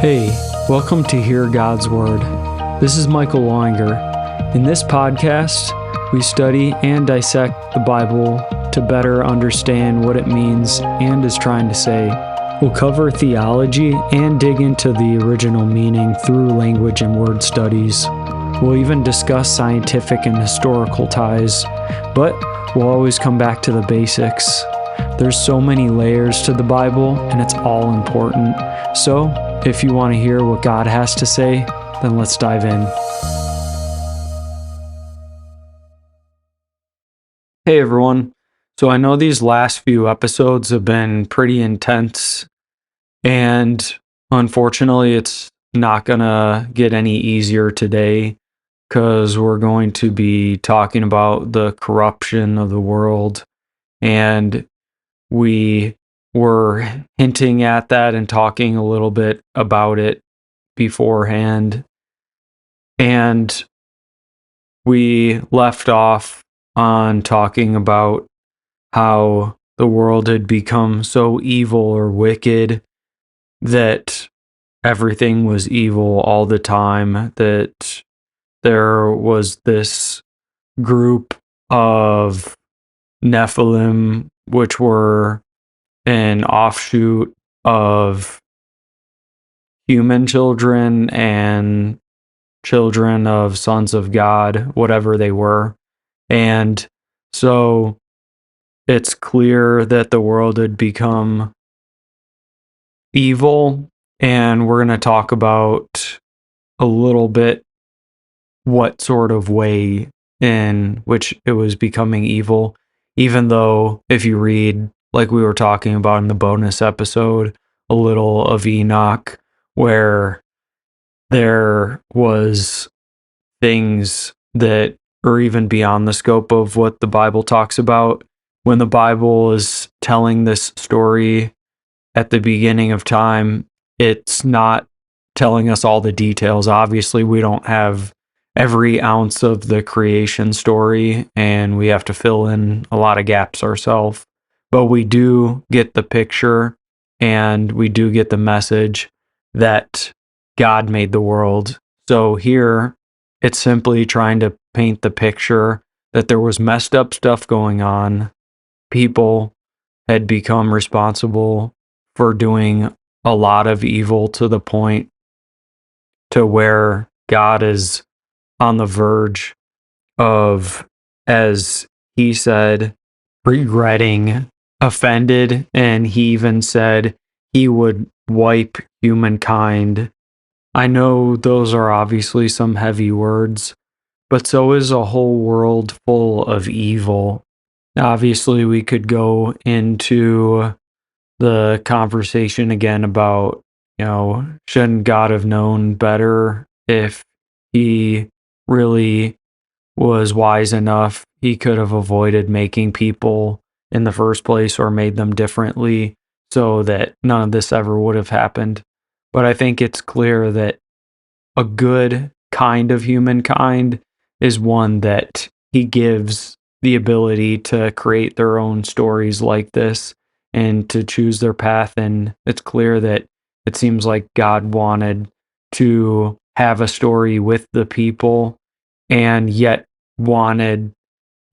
Hey, welcome to Hear God's Word. This is Michael Longer. In this podcast, we study and dissect the Bible to better understand what it means and is trying to say. We'll cover theology and dig into the original meaning through language and word studies. We'll even discuss scientific and historical ties, but we'll always come back to the basics. There's so many layers to the Bible, and it's all important. So, if you want to hear what God has to say, then let's dive in. Hey everyone. So I know these last few episodes have been pretty intense, and unfortunately it's not gonna get any easier today because we're going to be talking about the corruption of the world, and we were hinting at that and talking a little bit about it beforehand. And we left off on talking about how the world had become so evil or wicked that everything was evil all the time, that there was this group of Nephilim, which were an offshoot of human children and children of sons of God, whatever they were. And so it's clear that the world had become evil, and we're going to talk about a little bit what sort of way in which it was becoming evil, even though if you read, like we were talking about in the bonus episode, a little of Enoch, where there was things that are even beyond the scope of what the Bible talks about. When the Bible is telling this story at the beginning of time, it's not telling us all the details. Obviously, we don't have every ounce of the creation story, and we have to fill in a lot of gaps ourselves. But we do get the picture, and we do get the message that God made the world. So here, it's simply trying to paint the picture that there was messed up stuff going on. People had become responsible for doing a lot of evil to the point to where God is on the verge of, as he said, regretting, offended, and he even said he would wipe humankind. I know those are obviously some heavy words, but so is a whole world full of evil. Obviously, we could go into the conversation again about, shouldn't God have known better? If he really was wise enough, he could have avoided making people in the first place or made them differently so that none of this ever would have happened. But I think it's clear that a good kind of humankind is one that he gives the ability to create their own stories like this and to choose their path. And it's clear that it seems like God wanted to have a story with the people and yet wanted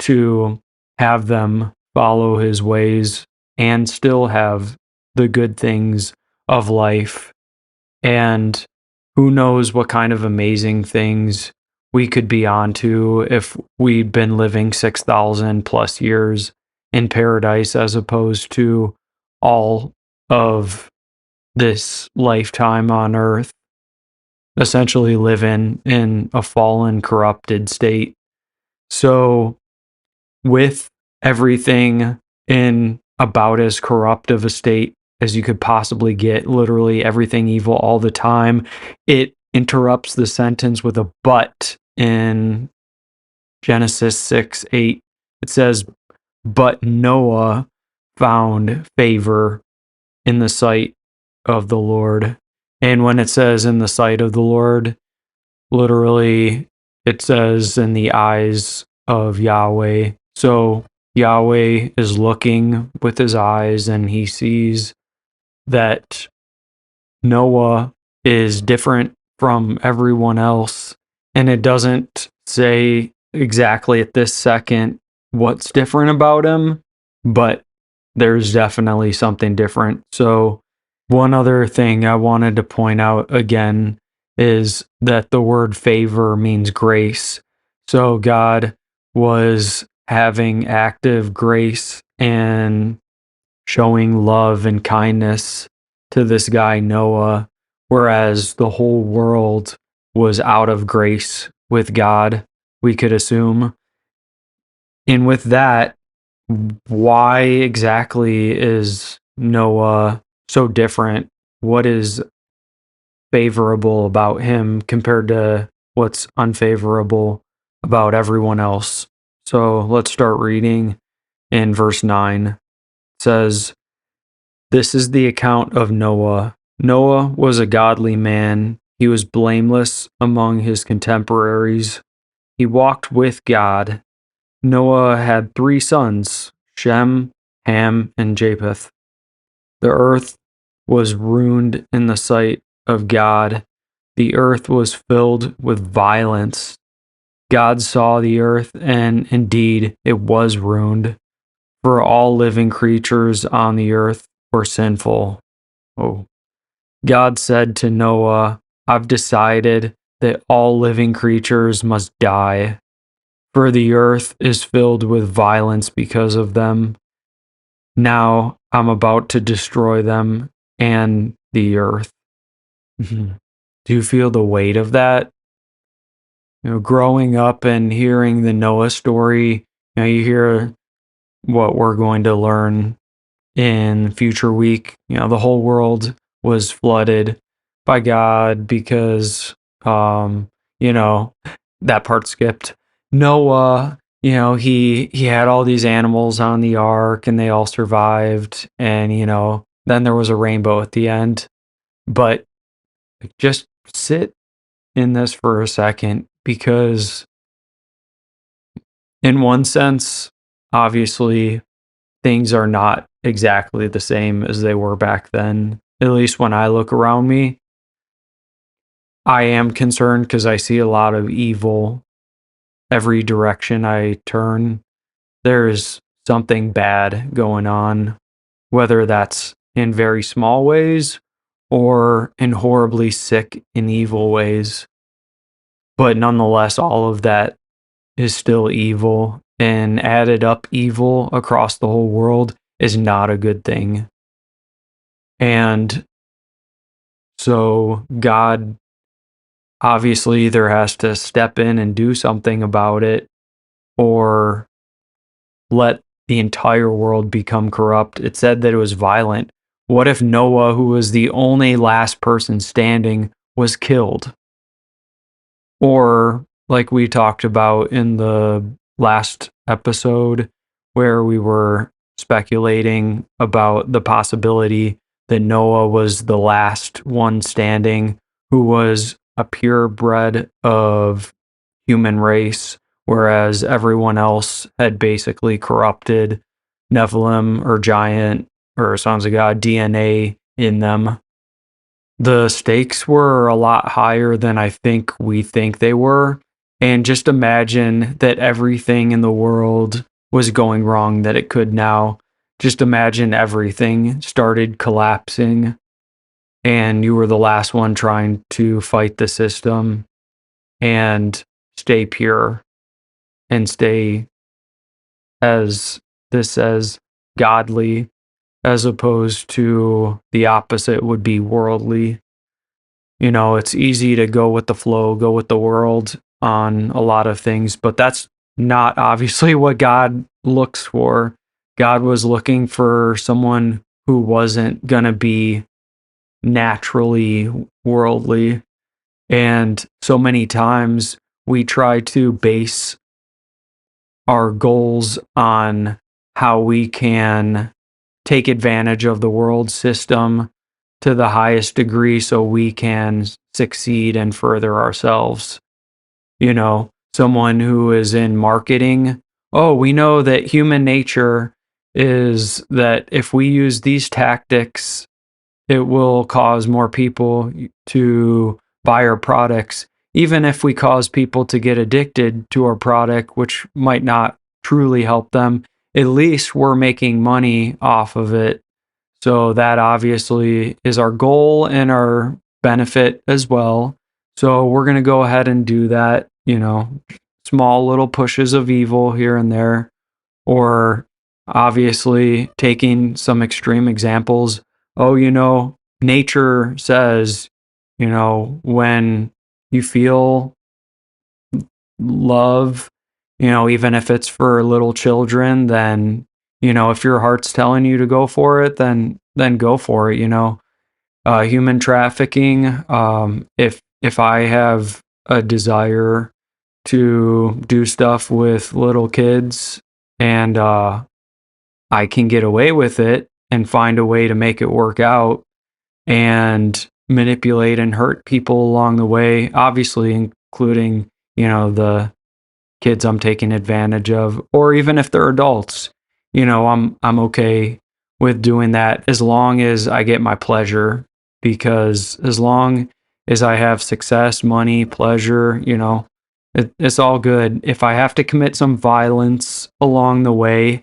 to have them follow his ways and still have the good things of life. And who knows what kind of amazing things we could be onto if we'd been living 6,000 plus years in paradise as opposed to all of this lifetime on earth, essentially living in a fallen, corrupted state. So with everything in about as corrupt of a state as you could possibly get, literally everything evil all the time, it interrupts the sentence with a but in Genesis 6:8. It says, "But Noah found favor in the sight of the Lord." And when it says in the sight of the Lord, literally it says in the eyes of Yahweh. So Yahweh is looking with his eyes and he sees that Noah is different from everyone else. And it doesn't say exactly at this second what's different about him, but there's definitely something different. So, one other thing I wanted to point out again is that the word favor means grace. So, God was having active grace and showing love and kindness to this guy, Noah, whereas the whole world was out of grace with God, we could assume. And with that, why exactly is Noah so different? What is favorable about him compared to what's unfavorable about everyone else? So let's start reading in verse 9. It says, "This is the account of Noah. Noah was a godly man. He was blameless among his contemporaries. He walked with God. Noah had 3 sons, Shem, Ham, and Japheth. The earth was ruined in the sight of God. The earth was filled with violence. God saw the earth, and indeed it was ruined, for all living creatures on the earth were sinful." Oh. God said to Noah, "I've decided that all living creatures must die, for the earth is filled with violence because of them. Now I'm about to destroy them and the earth." Do you feel the weight of that? Growing up and hearing the Noah story, you hear what we're going to learn in future week. The whole world was flooded by God because, you know, that part skipped. Noah, he had all these animals on the ark and they all survived. And, then there was a rainbow at the end. But just sit in this for a second because, in one sense, obviously, things are not exactly the same as they were back then. At least when I look around me, I am concerned because I see a lot of evil every direction I turn. There's something bad going on, whether that's in very small ways or in horribly sick and evil ways. But nonetheless, all of that is still evil, and added up evil across the whole world is not a good thing. And so God obviously either has to step in and do something about it or let the entire world become corrupt. It said that it was violent. What if Noah, who was the only last person standing, was killed? Or, like we talked about in the last episode, where we were speculating about the possibility that Noah was the last one standing who was a purebred of human race, whereas everyone else had basically corrupted Nephilim or giant or sons of God DNA in them. The stakes were a lot higher than I think we think they were. And just imagine that everything in the world was going wrong that it could now. Just imagine everything started collapsing and you were the last one trying to fight the system and stay pure and stay, as this says, godly, as opposed to the opposite would be worldly. It's easy to go with the flow, go with the world on a lot of things, but that's not obviously what God looks for. God was looking for someone who wasn't going to be naturally worldly. And so many times we try to base our goals on how we can take advantage of the world system to the highest degree so we can succeed and further ourselves. Someone who is in marketing, oh, we know that human nature is that if we use these tactics it will cause more people to buy our products. Even if we cause people to get addicted to our product, which might not truly help them, at least we're making money off of it. So that obviously is our goal and our benefit as well. So we're going to go ahead and do that, small little pushes of evil here and there, or obviously taking some extreme examples. Oh, nature says, when you feel love, even if it's for little children, then, if your heart's telling you to go for it, then go for it, human trafficking. If I have a desire to do stuff with little kids and I can get away with it and find a way to make it work out and manipulate and hurt people along the way, obviously including, the kids I'm taking advantage of, or even if they're adults, I'm okay with doing that as long as I get my pleasure, because as long as I have success, money, pleasure, it's all good. If I have to commit some violence along the way,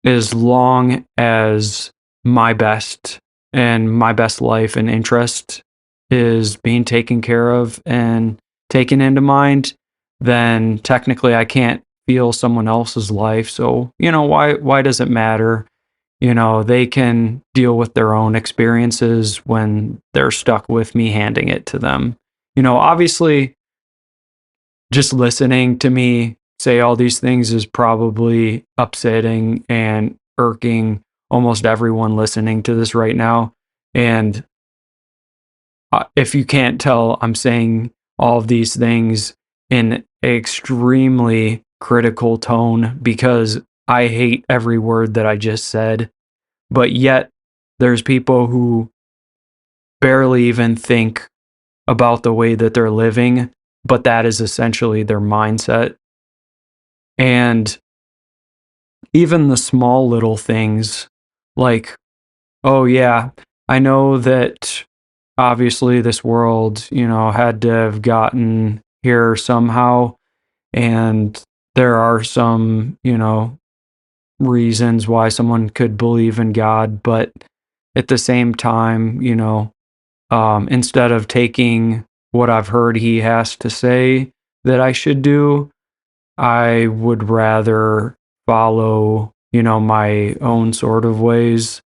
as long as my best and my best life and interest is being taken care of and taken into mind, then technically I can't feel someone else's life. So, why does it matter? They can deal with their own experiences when they're stuck with me handing it to them. Obviously, just listening to me say all these things is probably upsetting and irking almost everyone listening to this right now. And if you can't tell, I'm saying all of these things in an extremely critical tone because I hate every word that I just said. But yet, there's people who barely even think about the way that they're living, but that is essentially their mindset. And even the small little things like, oh, yeah, I know that obviously this world, had to have gotten here somehow. And there are some, reasons why someone could believe in God. But at the same time, instead of taking what I've heard he has to say that I should do, I would rather follow, my own sort of ways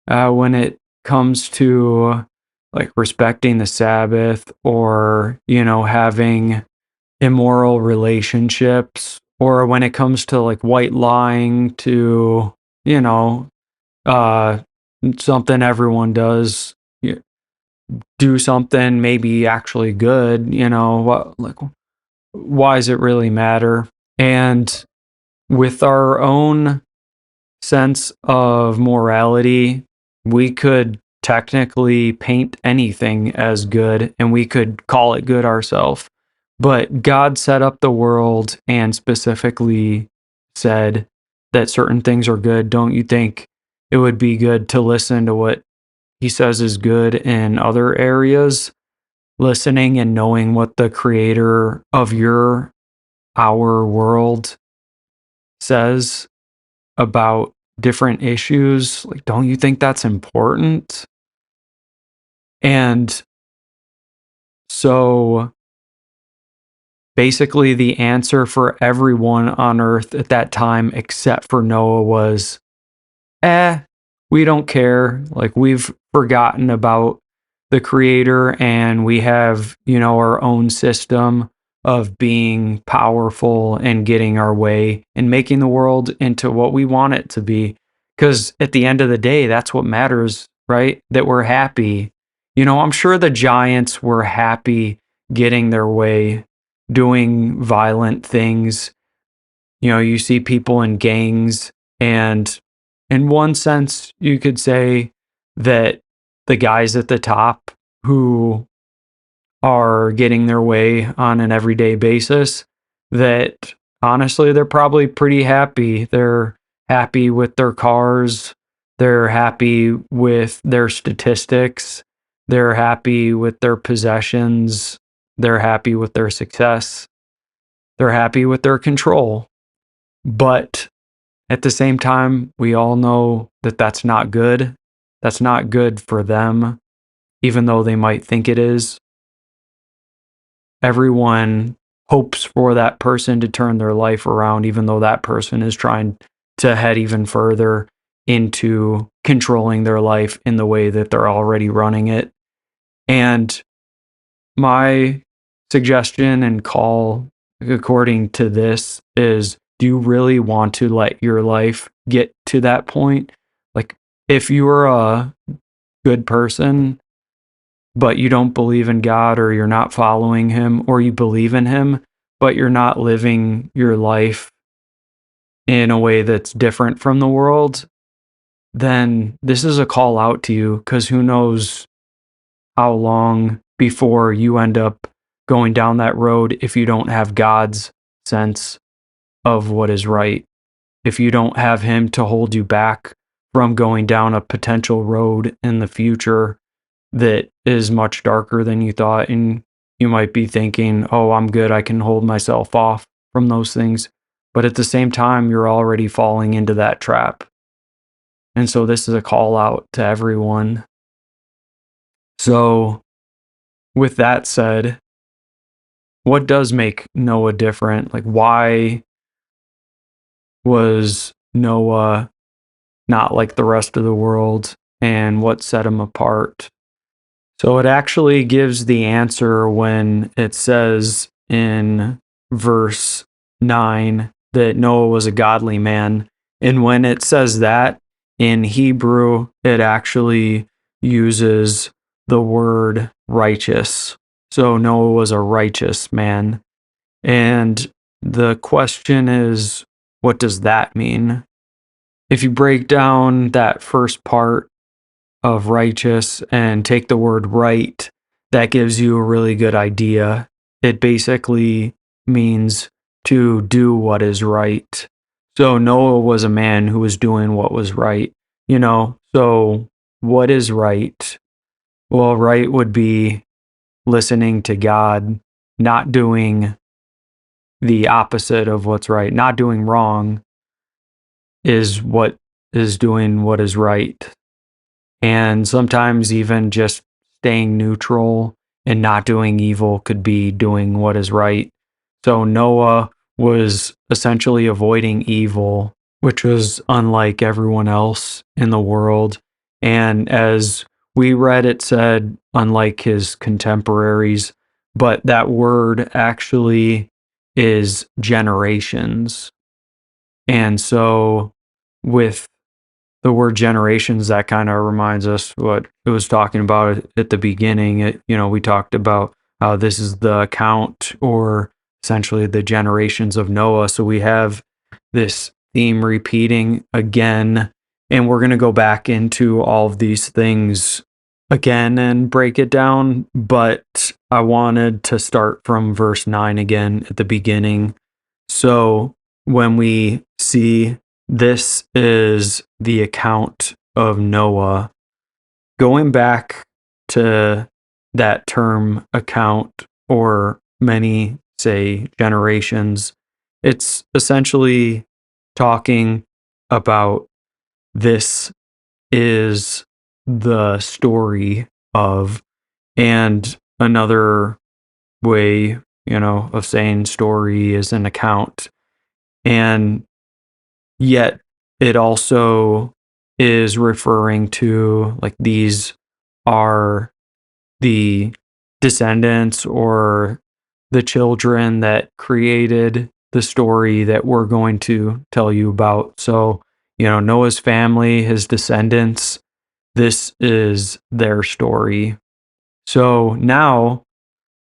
when it comes to like respecting the Sabbath or, having immoral relationships, or when it comes to like white lying to, uh, something everyone does, do something maybe actually good, why does it really matter? And with our own sense of morality, we could technically paint anything as good and we could call it good ourselves. But God set up the world and specifically said that certain things are good. Don't you think it would be good to listen to what he says is good in other areas? Listening and knowing what the creator of our world says about different issues, like, don't you think that's important? And so basically the answer for everyone on earth at that time except for Noah was, we don't care. Like, we've forgotten about the creator and we have, our own system of being powerful and getting our way and making the world into what we want it to be. Because at the end of the day, that's what matters, right? That we're happy. I'm sure the giants were happy getting their way, doing violent things. You see people in gangs, and in one sense, you could say that the guys at the top who are getting their way on an everyday basis, that honestly, they're probably pretty happy. They're happy with their cars. They're happy with their statistics. They're happy with their possessions. They're happy with their success. They're happy with their control. But at the same time, we all know that that's not good. That's not good for them, even though they might think it is. Everyone hopes for that person to turn their life around, even though that person is trying to head even further into controlling their life in the way that they're already running it. And my suggestion and call, according to this, is, do you really want to let your life get to that point? Like, if you're a good person, but you don't believe in God, or you're not following him, or you believe in him, but you're not living your life in a way that's different from the world, then this is a call out to you, because who knows how long before you end up going down that road if you don't have God's sense of what is right. If you don't have him to hold you back from going down a potential road in the future that is much darker than you thought, and you might be thinking, oh, I'm good, I can hold myself off from those things. But at the same time, you're already falling into that trap. And so this is a call out to everyone. So, with that said, what does make Noah different? Like, why was Noah not like the rest of the world, and what set him apart? So it actually gives the answer when it says in verse 9 that Noah was a godly man. And when it says that in Hebrew, it actually uses the word righteous. So Noah was a righteous man. And the question is, what does that mean? If you break down that first part of righteous and take the word right, that gives you a really good idea. It basically means to do what is right. So Noah was a man who was doing what was right, So what is right? Well, right would be listening to God, not doing the opposite of what's right. Not doing wrong is what is doing what is right. And sometimes even just staying neutral and not doing evil could be doing what is right. So Noah was essentially avoiding evil, which was unlike everyone else in the world. And as we read, it said, unlike his contemporaries, but that word actually is generations. And so with the word generations, that kind of reminds us what it was talking about at the beginning. We talked about how this is the account, or essentially the generations of Noah. So we have this theme repeating again, and we're going to go back into all of these things again and break it down. But I wanted to start from verse 9 again at the beginning. So when we see this is the account of Noah, going back to that term account, or many say generations, it's essentially talking about this is the story of, and another way, of saying story is an account. And yet it also is referring to, like, these are the descendants or the children that created the story that we're going to tell you about. So, Noah's family, his descendants, this is their story. So now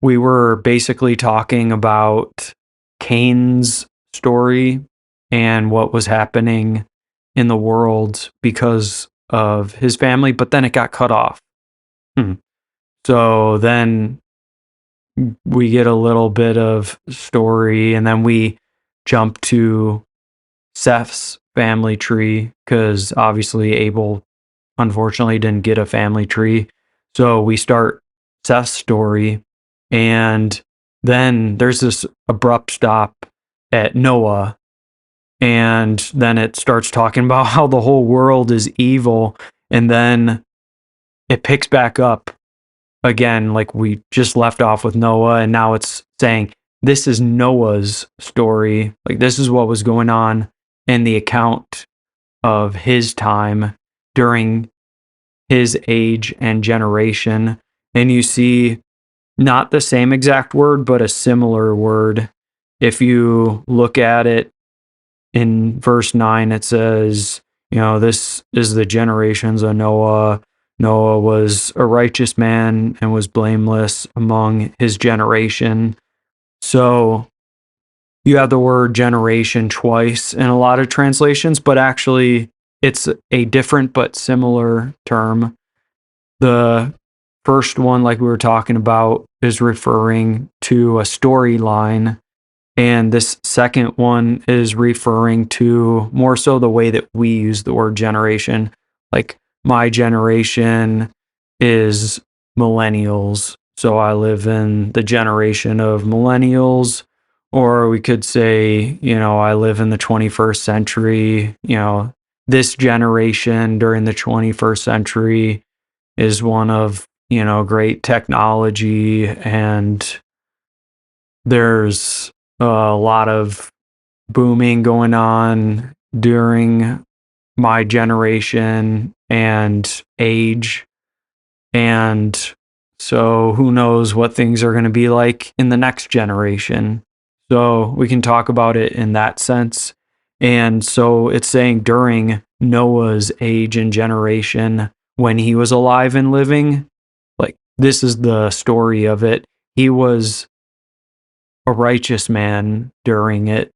we were basically talking about Cain's story and what was happening in the world because of his family, but then it got cut off. So then we get a little bit of story, and then we jump to Seth's family tree, because obviously Abel unfortunately didn't get a family tree. So we start Seth's story, and then there's this abrupt stop at Noah, and then it starts talking about how the whole world is evil, and then it picks back up again, like we just left off with Noah, and now it's saying this is Noah's story. Like, this is what was going on in the account of his time during his age and generation. And you see not the same exact word, but a similar word. If you look at it in verse 9, it says, this is the generations of Noah. Noah was a righteous man and was blameless among his generation. So you have the word generation twice in a lot of translations, but actually it's a different but similar term. The first one, like we were talking about, is referring to a storyline. And this second one is referring to more so the way that we use the word generation. Like, my generation is millennials. So I live in the generation of millennials. Or we could say, I live in the 21st century. This generation during the 21st century is one of, great technology, and there's a lot of booming going on during my generation and age. And so who knows what things are going to be like in the next generation. So we can talk about it in that sense. And so it's saying during Noah's age and generation, when he was alive and living, like, this is the story of it. He was a righteous man during it.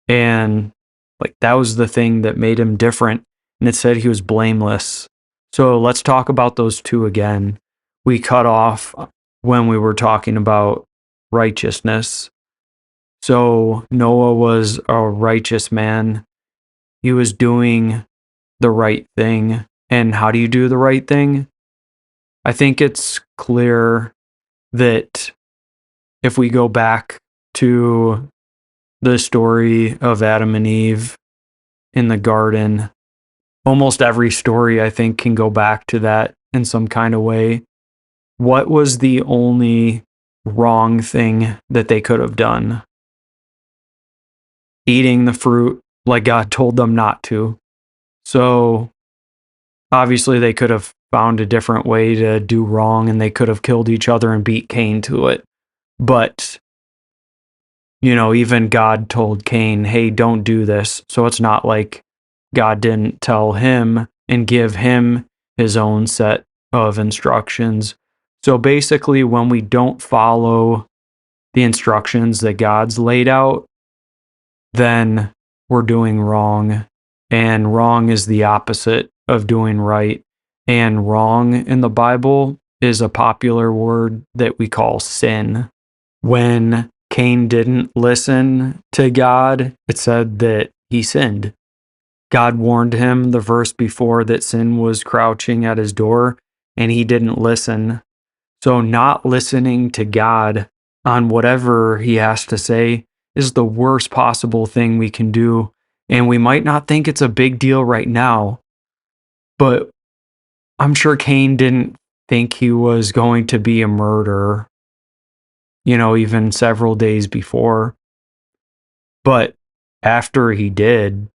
And like, that was the thing that made him different. And it said he was blameless. So let's talk about those two again. We cut off when we were talking about righteousness. So Noah was a righteous man. He was doing the right thing. And how do you do the right thing? I think it's clear that if we go back to the story of Adam and Eve in the garden, almost every story, I think, can go back to that in some kind of way. What was the only wrong thing that they could have done? Eating the fruit like God told them not to. So obviously they could have found a different way to do wrong, and they could have killed each other and beat Cain to it. But even God told Cain, hey, don't do this. So it's not like God didn't tell him and give him his own set of instructions. So basically, when we don't follow the instructions that God's laid out, then we're doing wrong. And wrong is the opposite of doing right. And wrong in the Bible is a popular word that we call sin. When Cain didn't listen to God, it said that he sinned. God warned him the verse before that sin was crouching at his door, and he didn't listen. So not listening to God on whatever he has to say is the worst possible thing we can do. And we might not think it's a big deal right now, but I'm sure Cain didn't think he was going to be a murderer, even several days before. But after he did,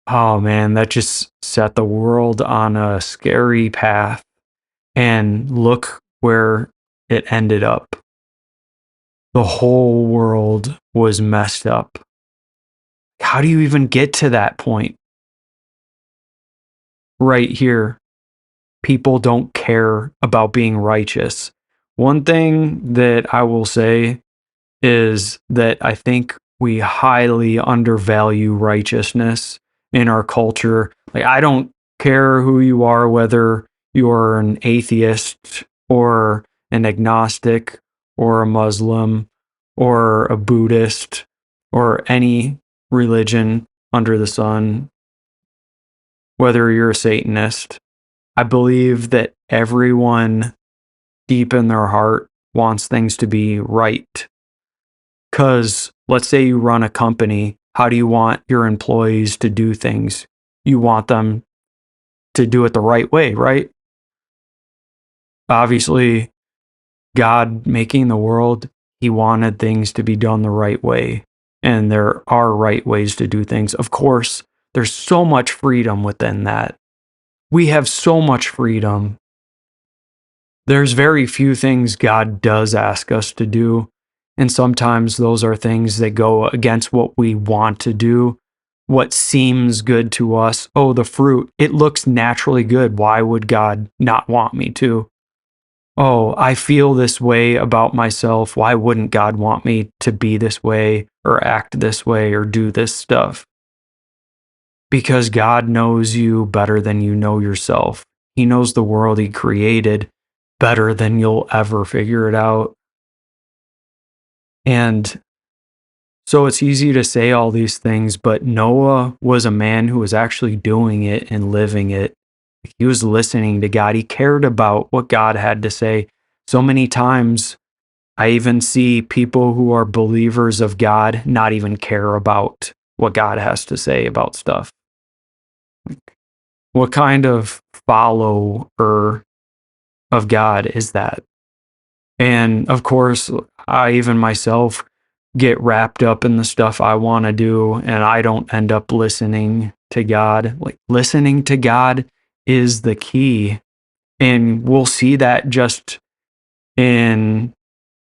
oh man, that just set the world on a scary path. And look where it ended up. The whole world was messed up. How do you even get to that point? Right here, people don't care about being righteous. One thing that I will say is that I think we highly undervalue righteousness in our culture. Like, I don't care who you are, whether you're an atheist or an agnostic or a Muslim or a Buddhist or any religion. under the sun, whether you're a Satanist. I believe that everyone deep in their heart wants things to be right. Because let's say you run a company, how do you want your employees to do things? You want them to do it the right way, right? Obviously, God making the world, he wanted things to be done the right way. And there are right ways to do things. Of course, there's so much freedom within that. We have so much freedom. There's very few things God does ask us to do. And sometimes those are things that go against what we want to do, what seems good to us. Oh, the fruit, it looks naturally good. Why would God not want me to? Oh, I feel this way about myself. Why wouldn't God want me to be this way or act this way or do this stuff? Because God knows you better than you know yourself. He knows the world he created better than you'll ever figure it out. And so it's easy to say all these things, but Noah was a man who was actually doing it and living it. He was listening to God. He cared about what God had to say. So many times, I even see people who are believers of God not even care about what God has to say about stuff. What kind of follower of God is that? And of course, I even myself get wrapped up in the stuff I want to do, and I don't end up listening to God. Like, listening to God is the key. And we'll see that just in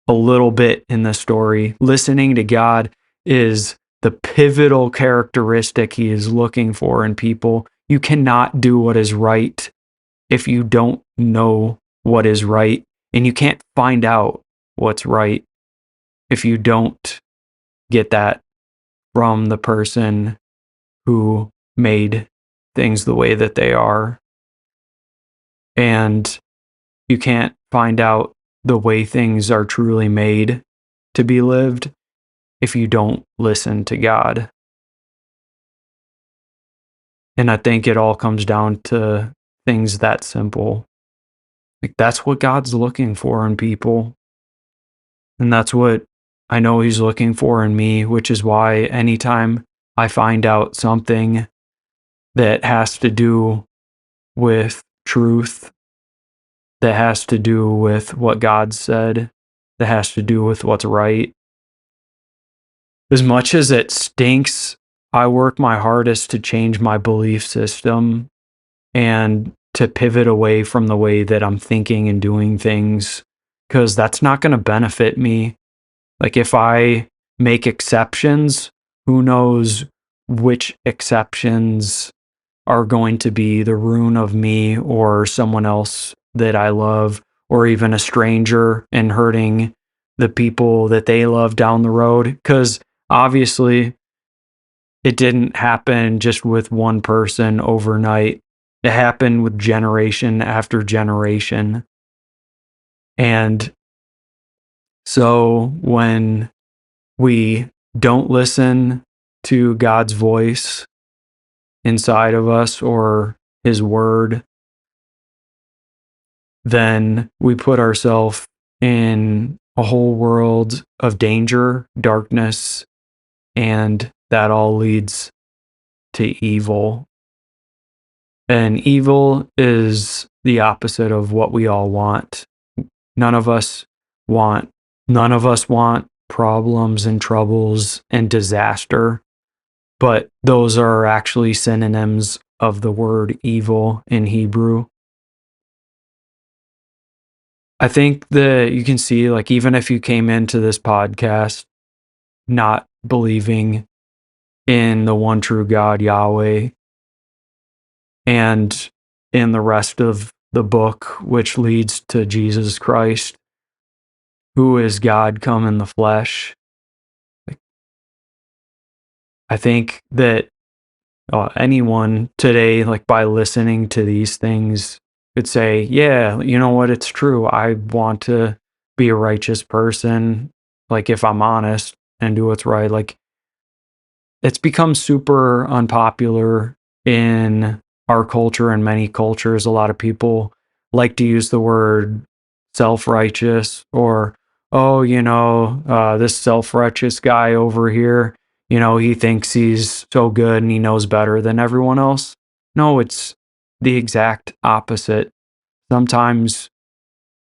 a little bit in the story. Listening to God is the pivotal characteristic he is looking for in people. You cannot do what is right if you don't know what is right, and you can't find out what's right if you don't get that from the person who made things the way that they are. And you can't find out the way things are truly made to be lived if you don't listen to God. And I think it all comes down to things that simple. Like, that's what God's looking for in people. And that's what I know he's looking for in me, which is why anytime I find out something that has to do with truth, that has to do with what God said, that has to do with what's right, as much as it stinks, I work my hardest to change my belief system and to pivot away from the way that I'm thinking and doing things, because that's not going to benefit me. Like, if I make exceptions, who knows which exceptions are going to be the ruin of me or someone else that I love, or even a stranger, and hurting the people that they love down the road. Because obviously, it didn't happen just with one person overnight. It happened with generation after generation. And so when we don't listen to God's voice inside of us or his word, then we put ourselves in a whole world of danger, darkness, and that all leads to evil. And evil is the opposite of what we all want. None of us want none of us want problems and troubles and disaster, but those are actually synonyms of the word evil in Hebrew. I think that you can see, like, even if you came into this podcast not believing in the one true God, Yahweh, and in the rest of the book, which leads to Jesus Christ, who is God come in the flesh. I think that anyone today, like, by listening to these things, could say, yeah, you know what, it's true. I want to be a righteous person, like, if I'm honest and do what's right. Like, it's become super unpopular in our culture and many cultures. A lot of people like to use the word self-righteous, or, oh, this self-righteous guy over here, he thinks he's so good and he knows better than everyone else. No, it's the exact opposite. Sometimes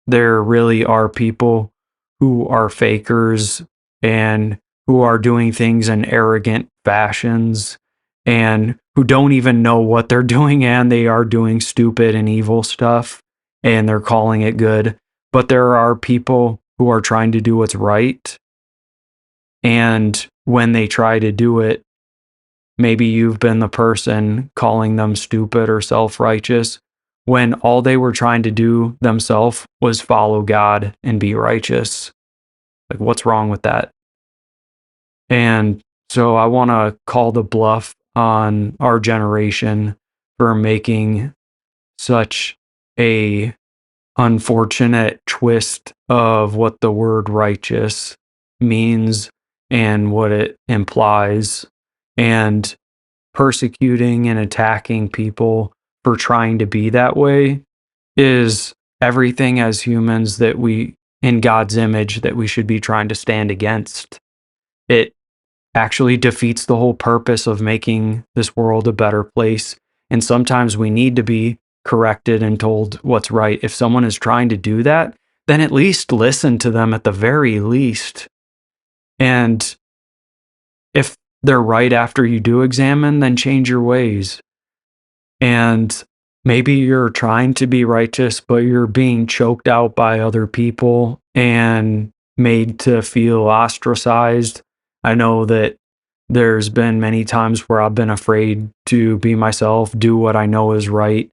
there really are people who are fakers and who are doing things in arrogant fashions and who don't even know what they're doing, and they are doing stupid and evil stuff and they're calling it good. But there are people who are trying to do what's right, and when they try to do it, maybe you've been the person calling them stupid or self-righteous when all they were trying to do themselves was follow God and be righteous. Like, what's wrong with that? And so I want to call the bluff on our generation for making such a unfortunate twist of what the word righteous means and what it implies, and persecuting and attacking people for trying to be that way is everything as humans that we, in God's image, that we should be trying to stand against. It actually defeats the whole purpose of making this world a better place. And sometimes we need to be corrected and told what's right. If someone is trying to do that, then at least listen to them at the very least. And if they're right after you do examine, then change your ways. And maybe you're trying to be righteous, but you're being choked out by other people and made to feel ostracized. I know that there's been many times where I've been afraid to be myself, do what I know is right,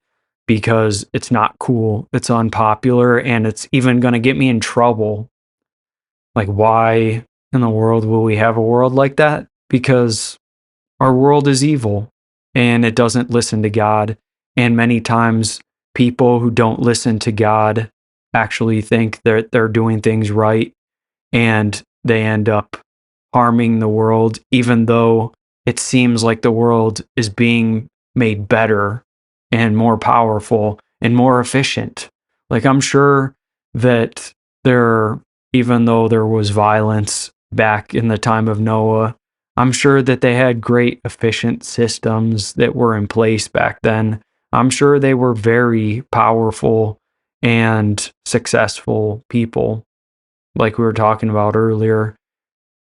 because it's not cool, it's unpopular, and it's even going to get me in trouble. Like, why in the world will we have a world like that? Because our world is evil and it doesn't listen to God. And many times, people who don't listen to God actually think they're doing things right, and they end up harming the world, even though it seems like the world is being made better and more powerful and more efficient. Like, I'm sure that there, even though there was violence back in the time of Noah, I'm sure that they had great efficient systems that were in place back then. I'm sure they were very powerful and successful people, like we were talking about earlier.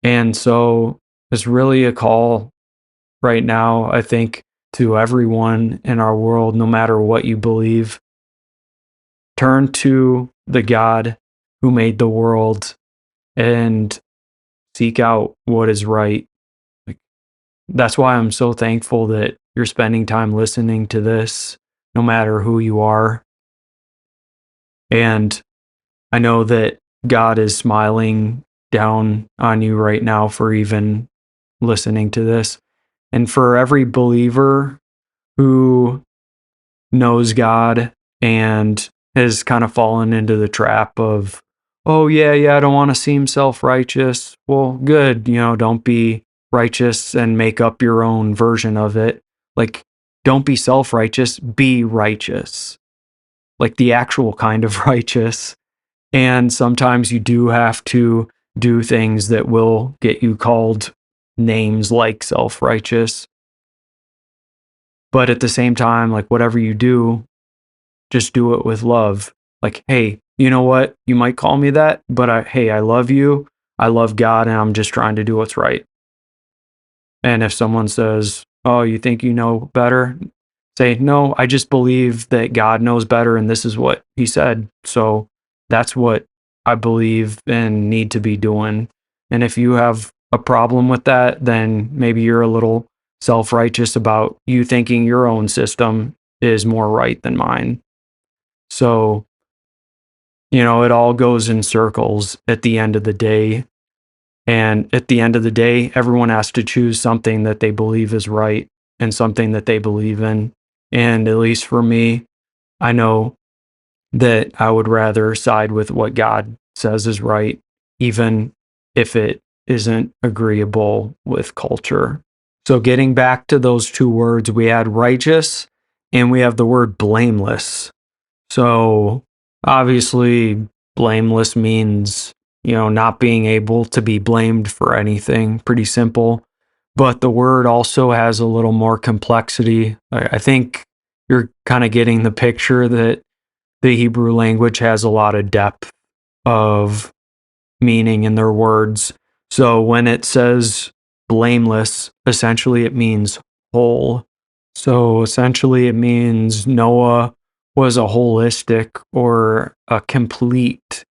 And so it's really a call right now, I think, to everyone in our world, no matter what you believe. Turn to the God who made the world and seek out what is right. Like, that's why I'm so thankful that you're spending time listening to this, no matter who you are. And I know that God is smiling down on you right now for even listening to this. And for every believer who knows God and has kind of fallen into the trap of, oh, yeah, I don't want to seem self-righteous. Well, good, don't be righteous and make up your own version of it. Like, don't be self-righteous, be righteous. Like, the actual kind of righteous. And sometimes you do have to do things that will get you called names like self-righteous. But at the same time, like, whatever you do, just do it with love. Like, hey, you know what? You might call me that, but hey, I love you. I love God, and I'm just trying to do what's right. And if someone says, oh, you think you know better? Say, no, I just believe that God knows better, and this is what he said. So that's what I believe and need to be doing. And if you have a problem with that, then maybe you're a little self-righteous about you thinking your own system is more right than mine. So, it all goes in circles at the end of the day. And at the end of the day, everyone has to choose something that they believe is right and something that they believe in. And at least for me, I know that I would rather side with what God says is right, even if it isn't agreeable with culture. So getting back to those two words, we had righteous and we have the word blameless. So obviously, blameless means, not being able to be blamed for anything. Pretty simple. But the word also has a little more complexity. I think you're kind of getting the picture that the Hebrew language has a lot of depth of meaning in their words. So when it says blameless, essentially it means whole. So essentially it means Noah was a holistic or a complete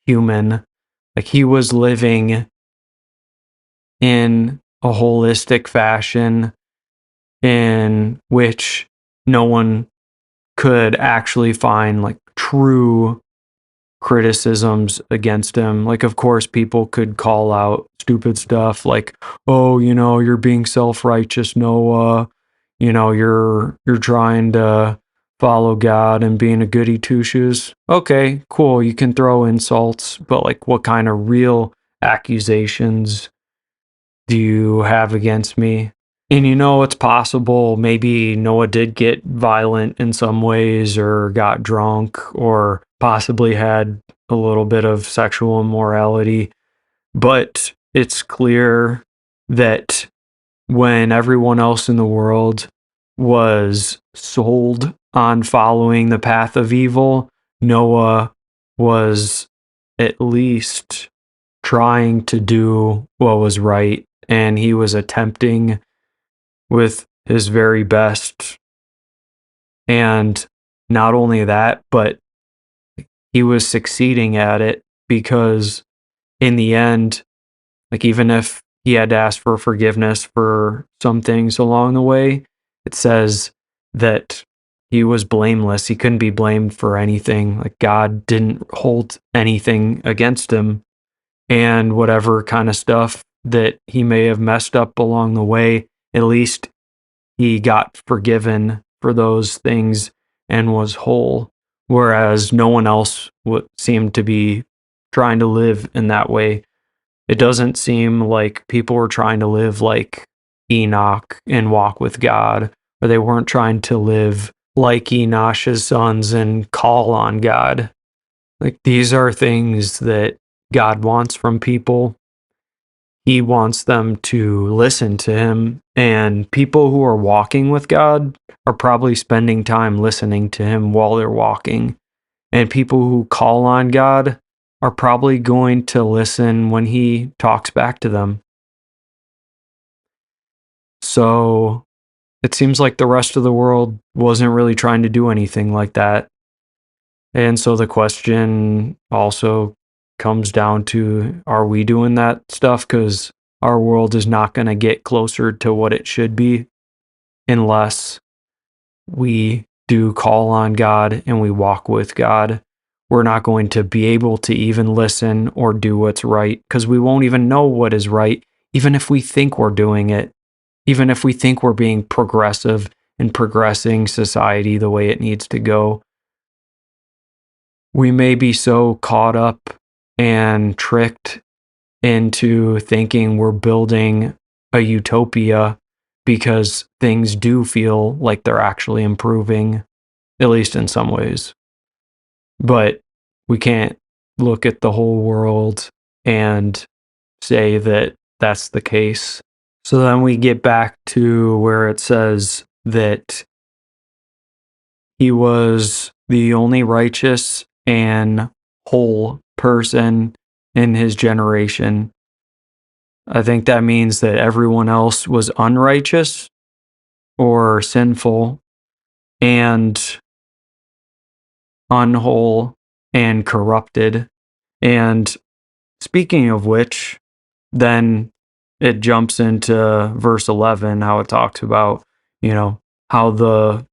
human. Like he was living in a holistic fashion in which no one could actually find like true criticisms against him. Like, of course, people could call out stupid stuff like, "Oh, you're being self-righteous, Noah. You're trying to follow God and being a goody two shoes." Okay, cool. You can throw insults, but like, what kind of real accusations do you have against me? And it's possible maybe Noah did get violent in some ways or got drunk or possibly had a little bit of sexual immorality. But it's clear that when everyone else in the world was sold on following the path of evil, Noah was at least trying to do what was right, and he was attempting with his very best. And not only that, but he was succeeding at it because in the end, like even if he had to ask for forgiveness for some things along the way, it says that he was blameless. He couldn't be blamed for anything. Like God didn't hold anything against him. And whatever kind of stuff that he may have messed up along the way, at least he got forgiven for those things and was whole, whereas no one else seemed to be trying to live in that way. It doesn't seem like people were trying to live like Enoch and walk with God, or they weren't trying to live like Enosh's sons and call on God. Like these are things that God wants from people. He wants them to listen to him, and people who are walking with God are probably spending time listening to him while they're walking. And people who call on God are probably going to listen when he talks back to them. So it seems like the rest of the world wasn't really trying to do anything like that. And so the question also comes down to, are we doing that stuff? Because our world is not going to get closer to what it should be unless we do call on God and we walk with God. We're not going to be able to even listen or do what's right because we won't even know what is right, even if we think we're doing it, even if we think we're being progressive and progressing society the way it needs to go. We may be so caught up and tricked into thinking we're building a utopia because things do feel like they're actually improving, at least in some ways. But we can't look at the whole world and say that that's the case. So then we get back to where it says that he was the only righteous and whole person in his generation. I think that means that everyone else was unrighteous or sinful and unwhole and corrupted. And speaking of which, then it jumps into verse 11, how it talks about, how the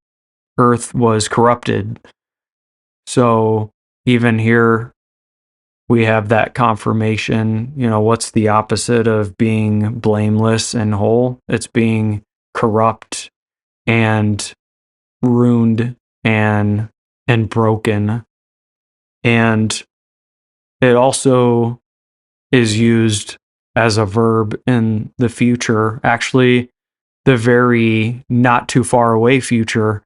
earth was corrupted. So even here, we have that confirmation. What's the opposite of being blameless and whole? It's being corrupt and ruined and broken. And it also is used as a verb in the future. Actually, the very not too far away future,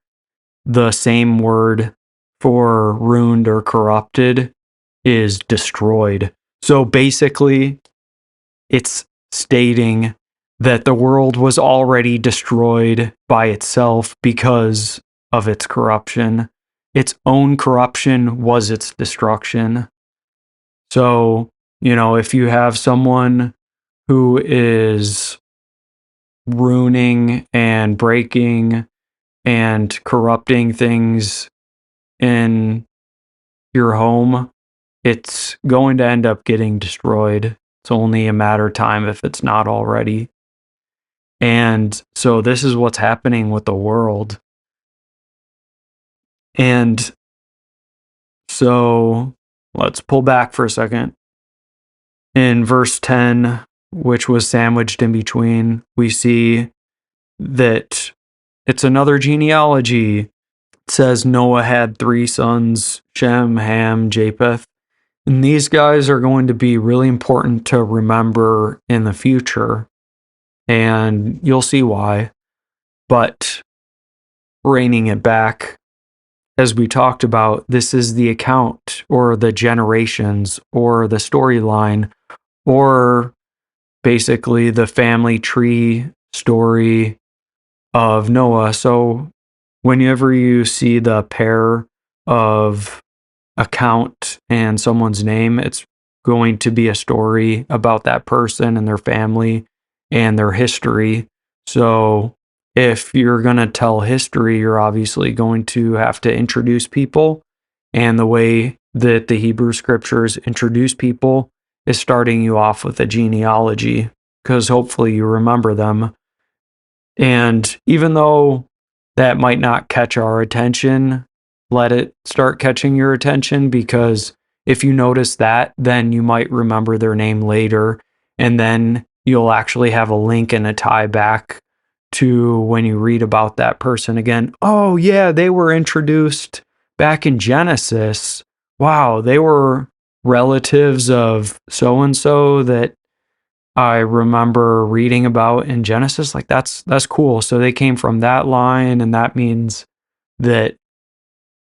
the same word for ruined or corrupted is destroyed. So basically, it's stating that the world was already destroyed by itself because of its corruption. Its own corruption was its destruction. So, if you have someone who is ruining and breaking and corrupting things in your home, it's going to end up getting destroyed. It's only a matter of time if it's not already. And so this is what's happening with the world. And so let's pull back for a second. In verse 10, which was sandwiched in between, we see that it's another genealogy. It says Noah had 3 sons, Shem, Ham, Japheth. And these guys are going to be really important to remember in the future. And you'll see why. But reining it back, as we talked about, this is the account or the generations or the storyline or basically the family tree story of Noah. So whenever you see the pair of account and someone's name, it's going to be a story about that person and their family and their history. So if you're going to tell history, you're obviously going to have to introduce people. And the way that the Hebrew scriptures introduce people is starting you off with a genealogy, because hopefully you remember them. And even though that might not catch our attention, let it start catching your attention, because if you notice that, then you might remember their name later, and then you'll actually have a link and a tie back to when you read about that person again. Oh yeah, they were introduced back in Genesis. Wow, they were relatives of so-and-so that I remember reading about in Genesis. Like that's cool. So they came from that line, and that means that,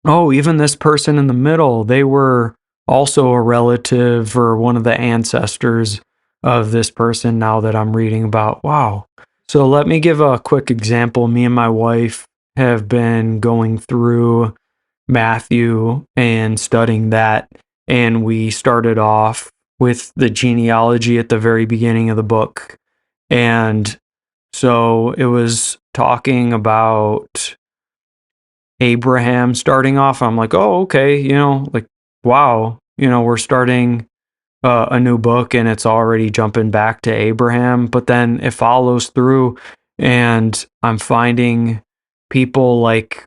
oh, even this person in the middle, they were also a relative or one of the ancestors of this person now that I'm reading about. Wow. So let me give a quick example. Me and my wife have been going through Matthew and studying that, and we started off with the genealogy at the very beginning of the book. And so it was talking about Abraham starting off. I'm like, oh, okay, like, wow, we're starting a new book and it's already jumping back to Abraham. But then it follows through, and I'm finding people like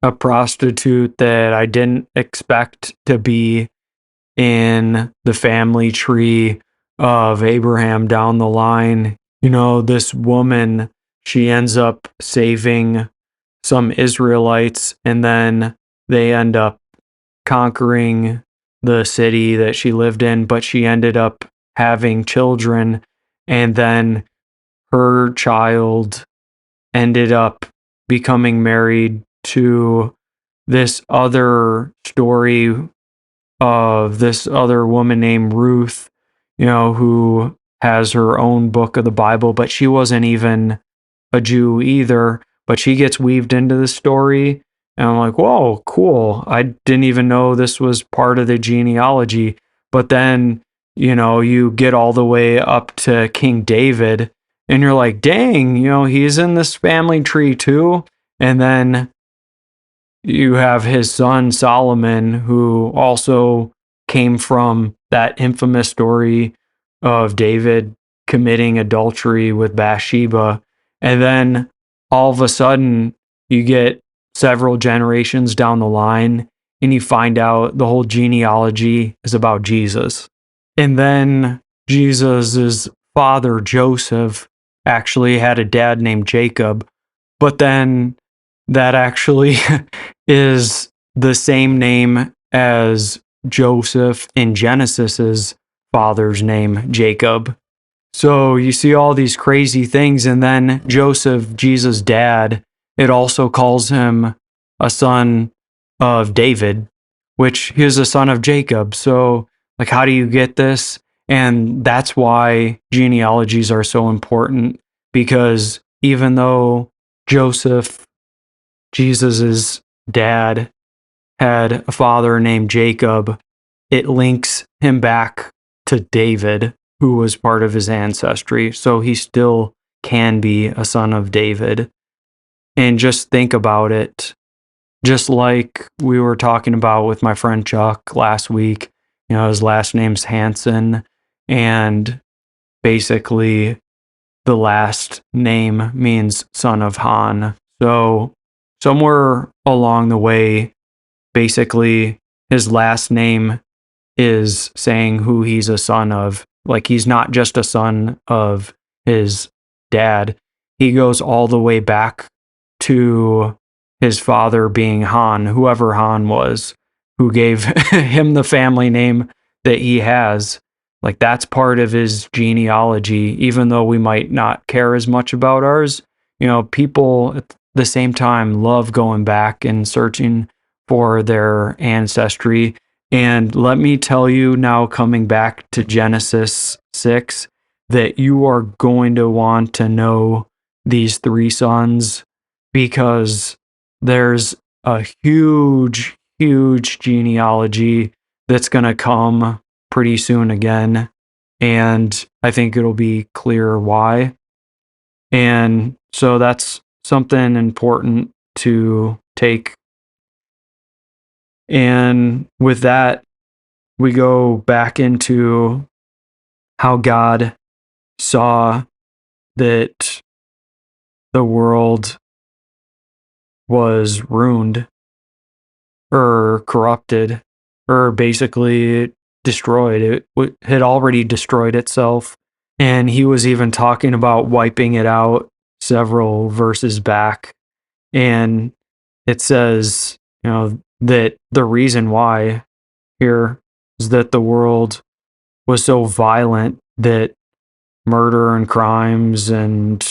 a prostitute that I didn't expect to be in the family tree of Abraham down the line. This woman, she ends up saving some Israelites, and then they end up conquering the city that she lived in, but she ended up having children, and then her child ended up becoming married to this other story of this other woman named Ruth, who has her own book of the Bible, but she wasn't even a Jew either, but she gets weaved into the story. And I'm like, whoa, cool. I didn't even know this was part of the genealogy. But then, you get all the way up to King David, and you're like, dang, he's in this family tree too. And then you have his son Solomon, who also came from that infamous story of David committing adultery with Bathsheba. And then all of a sudden, you get several generations down the line, and you find out the whole genealogy is about Jesus. And then Jesus's father, Joseph, actually had a dad named Jacob, but then that actually is the same name as Joseph in Genesis's father's name, Jacob. So you see all these crazy things, and then Joseph, Jesus' dad, it also calls him a son of David, which he is a son of Jacob. So, like, how do you get this? And that's why genealogies are so important, because even though Joseph, Jesus's dad, had a father named Jacob, it links him back to David, who was part of his ancestry. So he still can be a son of David. And just think about it. Just like we were talking about with my friend Chuck last week, his last name's Hansen. And basically, the last name means son of Han. So somewhere along the way, basically, his last name is saying who he's a son of. Like, he's not just a son of his dad. He goes all the way back to his father being Han, whoever Han was, who gave him the family name that he has. Like, that's part of his genealogy, even though we might not care as much about ours. People at the same time love going back and searching for their ancestry. And let me tell you now, coming back to Genesis 6, that you are going to want to know these three sons, because there's a huge, huge genealogy that's going to come pretty soon again. And I think it'll be clear why. And so that's something important to take. And with that, we go back into how God saw that the world was ruined or corrupted or basically destroyed. It had already destroyed itself. And he was even talking about wiping it out several verses back. And it says, that the reason why here is that the world was so violent that murder and crimes and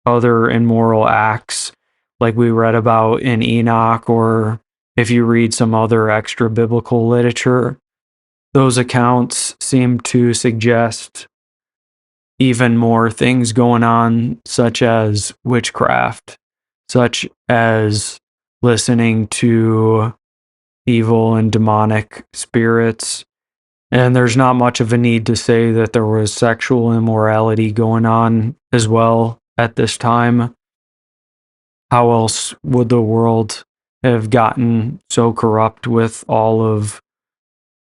other immoral acts, like we read about in Enoch, or if you read some other extra biblical literature, those accounts seem to suggest even more things going on, such as witchcraft, such as listening to evil and demonic spirits. And there's not much of a need to say that there was sexual immorality going on as well at this time. How else would the world have gotten so corrupt with all of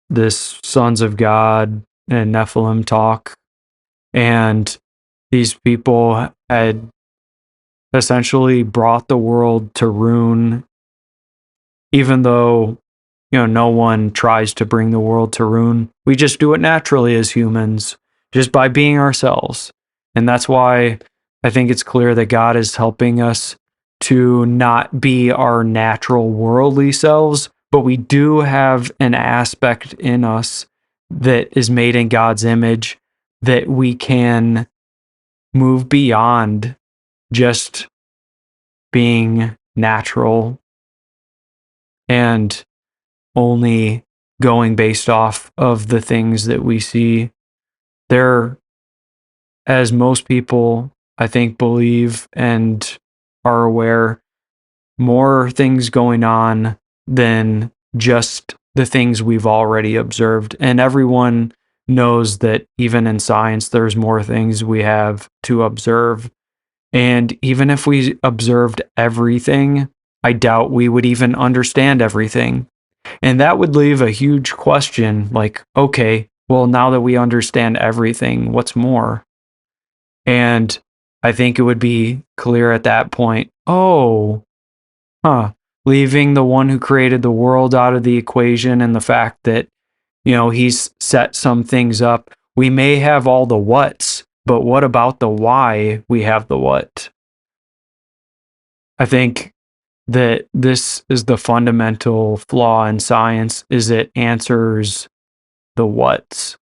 this sons of God and Nephilim talk? And these people had essentially brought the world to ruin, even though no one tries to bring the world to ruin. We just do it naturally as humans, just by being ourselves. And that's why I think it's clear that God is helping us to not be our natural worldly selves, but we do have an aspect in us that is made in God's image, that we can move beyond just being natural and only going based off of the things that we see. There, as most people, I think, believe and are aware, more things going on than just the things we've already observed. And everyone knows that even in science, there's more things we have to observe. And even if we observed everything, I doubt we would even understand everything. And that would leave a huge question, like, okay, well, now that we understand everything, what's more? And I think it would be clear at that point, leaving the one who created the world out of the equation and the fact that, he's set some things up. We may have all the whats, but what about the why we have the what? I think that this is the fundamental flaw in science, is it answers the whats,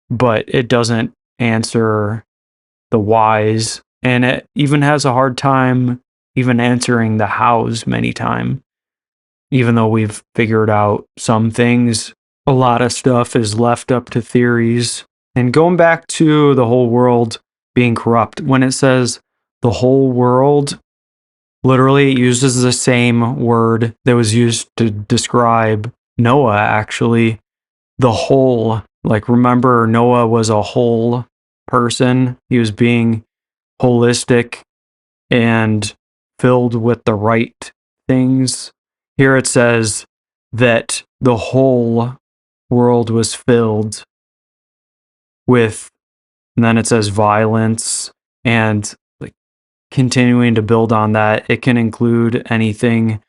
but it doesn't answer the whys, and it even has a hard time even answering the hows many times. Even though we've figured out some things, a lot of stuff is left up to theories. And going back to the whole world being corrupt, when it says the whole world, literally it uses the same word that was used to describe Noah, actually. The whole, like, remember, Noah was a whole person. He was being holistic and filled with the right things. Here it says that the whole world was filled with, and then it says violence, and like continuing to build on that, it can include anything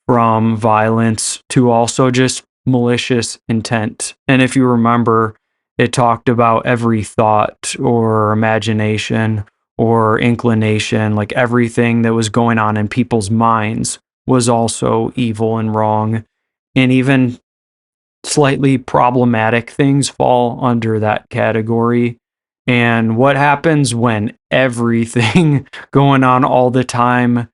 from violence to also just malicious intent. And if you remember, it talked about every thought or imagination or inclination, like everything that was going on in people's minds was also evil and wrong. And even slightly problematic things fall under that category. And what happens when everything going on all the time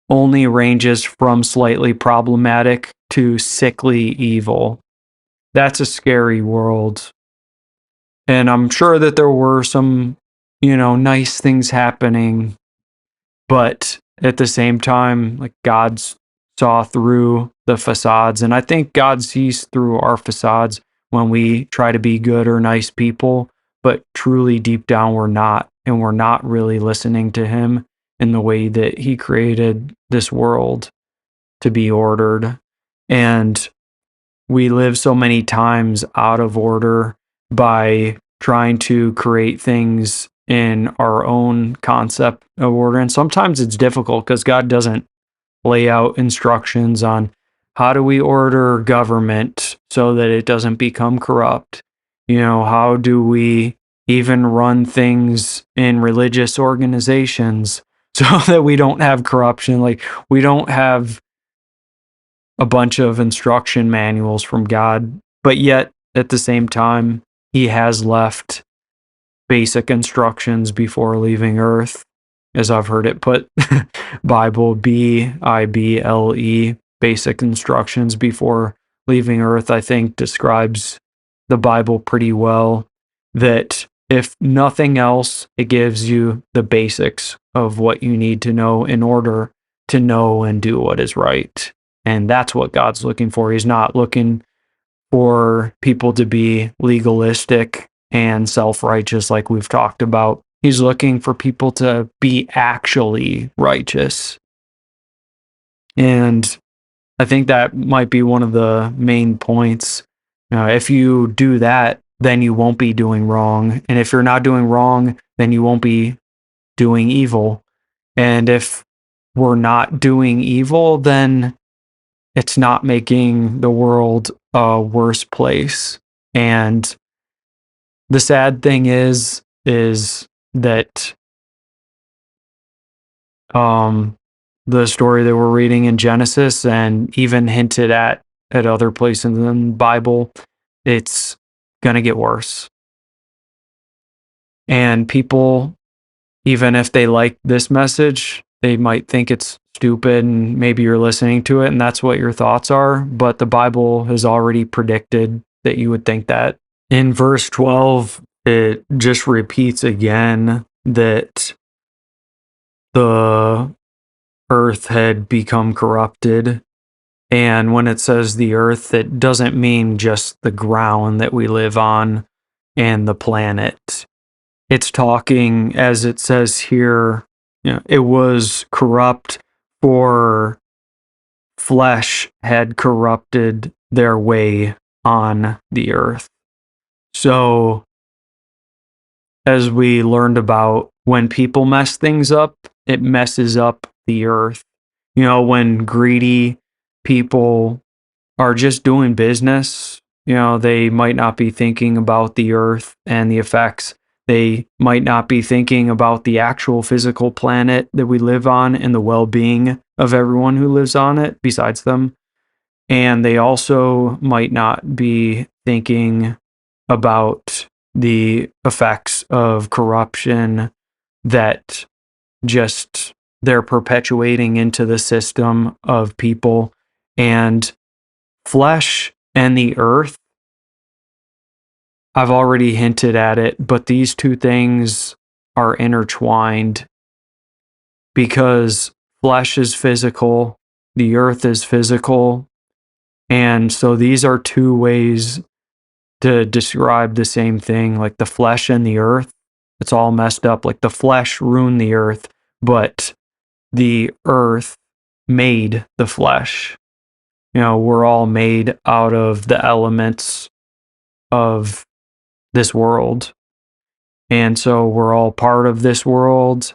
only ranges from slightly problematic to sickly evil? That's a scary world. And I'm sure that there were some, nice things happening, but at the same time, like, God saw through the facades. And I think God sees through our facades when we try to be good or nice people, but truly deep down we're not. And we're not really listening to Him in the way that He created this world to be ordered. And we live so many times out of order by trying to create things in our own concept of order. And sometimes it's difficult because God doesn't lay out instructions on how do we order government so that it doesn't become corrupt. How do we even run things in religious organizations so that we don't have corruption? Like, we don't have a bunch of instruction manuals from God, but yet at the same time, He has left basic instructions before leaving Earth, as I've heard it put. Bible, Bible, basic instructions before leaving Earth, I think describes the Bible pretty well. That if nothing else, it gives you the basics of what you need to know in order to know and do what is right. And that's what God's looking for. He's not looking for people to be legalistic and self-righteous like we've talked about. He's looking for people to be actually righteous. And I think that might be one of the main points. If you do that, then you won't be doing wrong. And if you're not doing wrong, then you won't be doing evil. And if we're not doing evil, then it's not making the world a worse place. And the sad thing is that the story that we're reading in Genesis and even hinted at other places in the Bible, it's gonna get worse. And people, even if they like this message, they might think it's stupid, and maybe you're listening to it and that's what your thoughts are, but the Bible has already predicted that you would think that. In verse 12, it just repeats again that the earth had become corrupted. And when it says the earth, it doesn't mean just the ground that we live on and the planet. It's talking, as it says here, it was corrupt, for flesh had corrupted their way on the earth. So, as we learned about, when people mess things up, it messes up the earth. When greedy people are just doing business, they might not be thinking about the earth and the effects. They might not be thinking about the actual physical planet that we live on and the well-being of everyone who lives on it besides them. And they also might not be thinking about the effects of corruption that just they're perpetuating into the system of people. And flesh and the earth, I've already hinted at it, but these two things are intertwined because flesh is physical, the earth is physical, and so these are two ways to describe the same thing, like the flesh and the earth. It's all messed up. Like the flesh ruined the earth, but the earth made the flesh. You know, we're all made out of the elements of this world. And so we're all part of this world.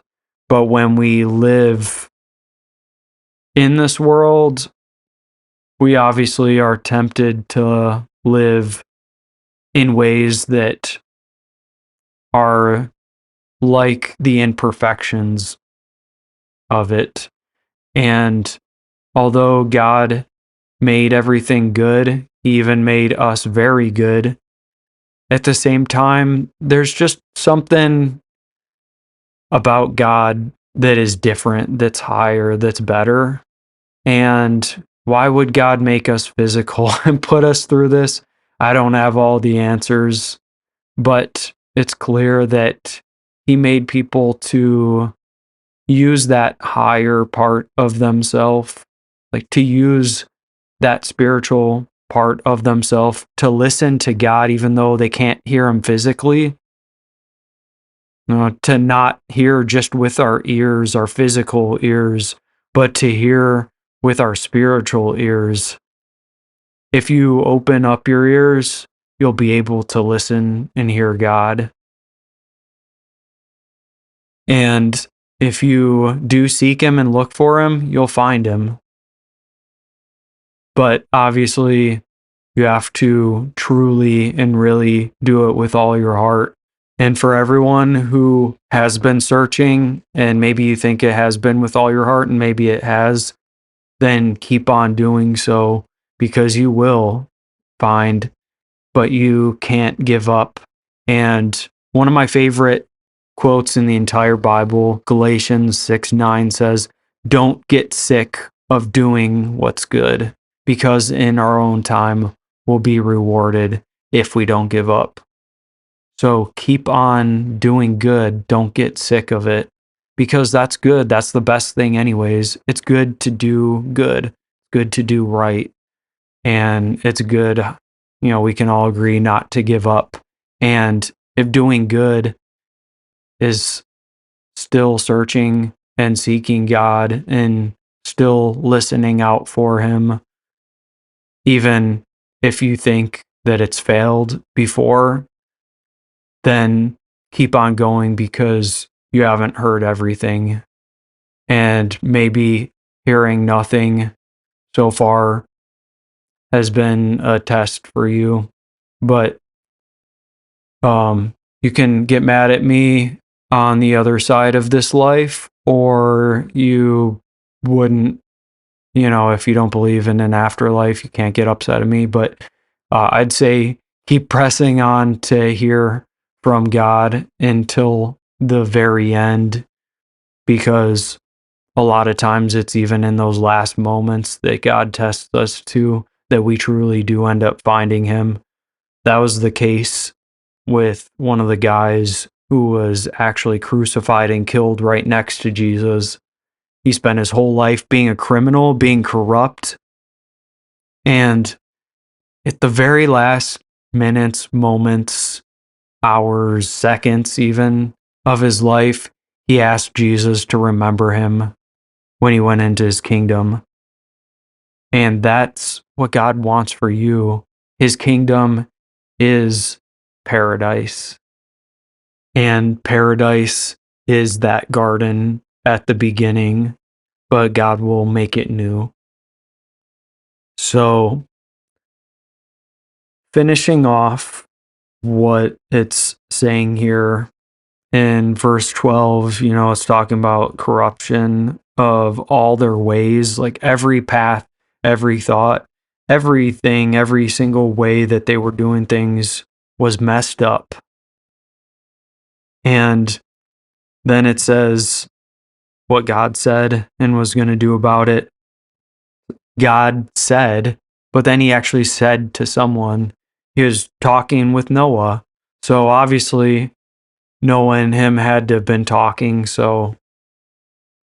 But when we live in this world, we obviously are tempted to live in ways that are like the imperfections of it. And although God made everything good, he even made us very good, at the same time, there's just something about God that is different, that's higher, that's better. And why would God make us physical and put us through this? I don't have all the answers, but it's clear that he made people to use that higher part of themselves, like to use that spiritual part of themselves to listen to God, even though they can't hear him physically. To not hear just with our ears, our physical ears, but to hear with our spiritual ears. If you open up your ears, you'll be able to listen and hear God. And if you do seek him and look for him, you'll find him. But obviously, you have to truly and really do it with all your heart. And for everyone who has been searching, and maybe you think it has been with all your heart, and maybe it has, then keep on doing so, because you will find, but you can't give up. And one of my favorite quotes in the entire Bible, Galatians 6:9 says, "Don't get sick of doing what's good, because in our own time we'll be rewarded if we don't give up." So keep on doing good. Don't get sick of it, because that's good. That's the best thing anyways. It's good to do good, good to do right. And it's good, we can all agree not to give up. And if doing good is still searching and seeking God and still listening out for him, even if you think that it's failed before, then keep on going, because you haven't heard everything. And maybe hearing nothing so far has been a test for you. But you can get mad at me on the other side of this life, or you wouldn't, if you don't believe in an afterlife, you can't get upset at me. But I'd say keep pressing on to hear from God until the very end, because a lot of times it's even in those last moments that God tests us too, that we truly do end up finding him. That was the case with one of the guys who was actually crucified and killed right next to Jesus. He spent his whole life being a criminal, being corrupt, and at the very last minutes, moments, hours, seconds even of his life, he asked Jesus to remember him when he went into his kingdom. And that's what God wants for you. His kingdom is paradise. And paradise is that garden at the beginning, but God will make it new. So, finishing off what it's saying here in verse 12, it's talking about corruption of all their ways, like every path, every thought, everything, every single way that they were doing things was messed up. And then it says what God said and was going to do about it. God said, but then he actually said to someone. He was talking with Noah. So obviously, Noah and him had to have been talking. So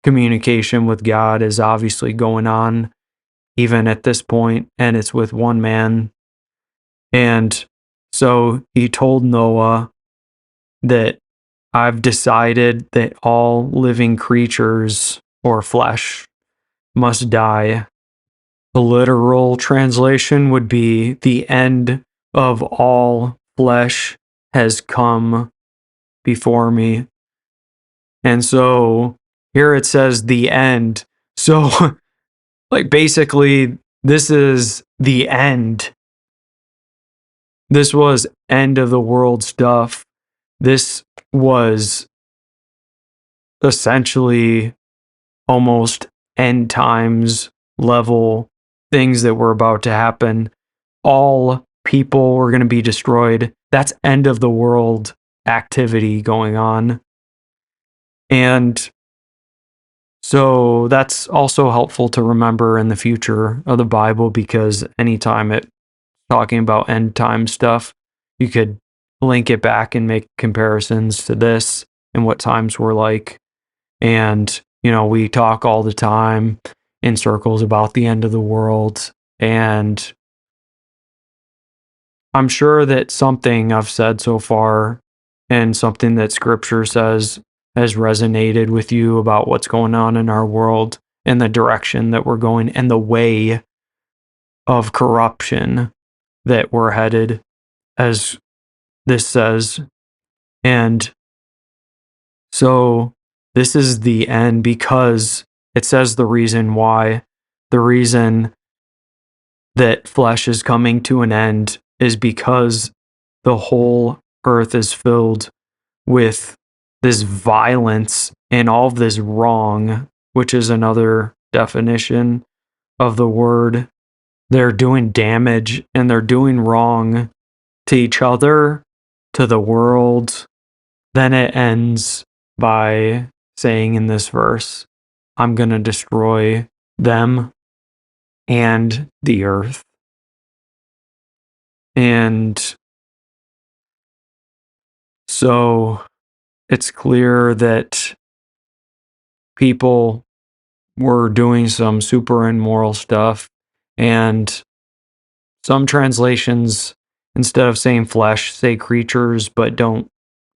communication with God is obviously going on even at this point, and it's with one man. And so he told Noah that I've decided that all living creatures or flesh must die. The literal translation would be the end of all flesh has come before me. And so here it says the end. So, like, basically, this is the end. This was end of the world stuff. This was essentially almost end times level things that were about to happen. All people were going to be destroyed. That's end of the world activity going on. And so that's also helpful to remember in the future of the Bible, because anytime it's talking about end time stuff, you could link it back and make comparisons to this and what times were like. And, we talk all the time in circles about the end of the world. And I'm sure that something I've said so far and something that scripture says has resonated with you about what's going on in our world and the direction that we're going and the way of corruption that we're headed, as this says. And so this is the end, because it says the reason why. The reason that flesh is coming to an end is because the whole earth is filled with this violence and all of this wrong, which is another definition of the word. They're doing damage and they're doing wrong to each other, to the world. Then it ends by saying in this verse, I'm going to destroy them and the earth. And so it's clear that people were doing some super immoral stuff. And some translations, instead of saying flesh, say creatures, but don't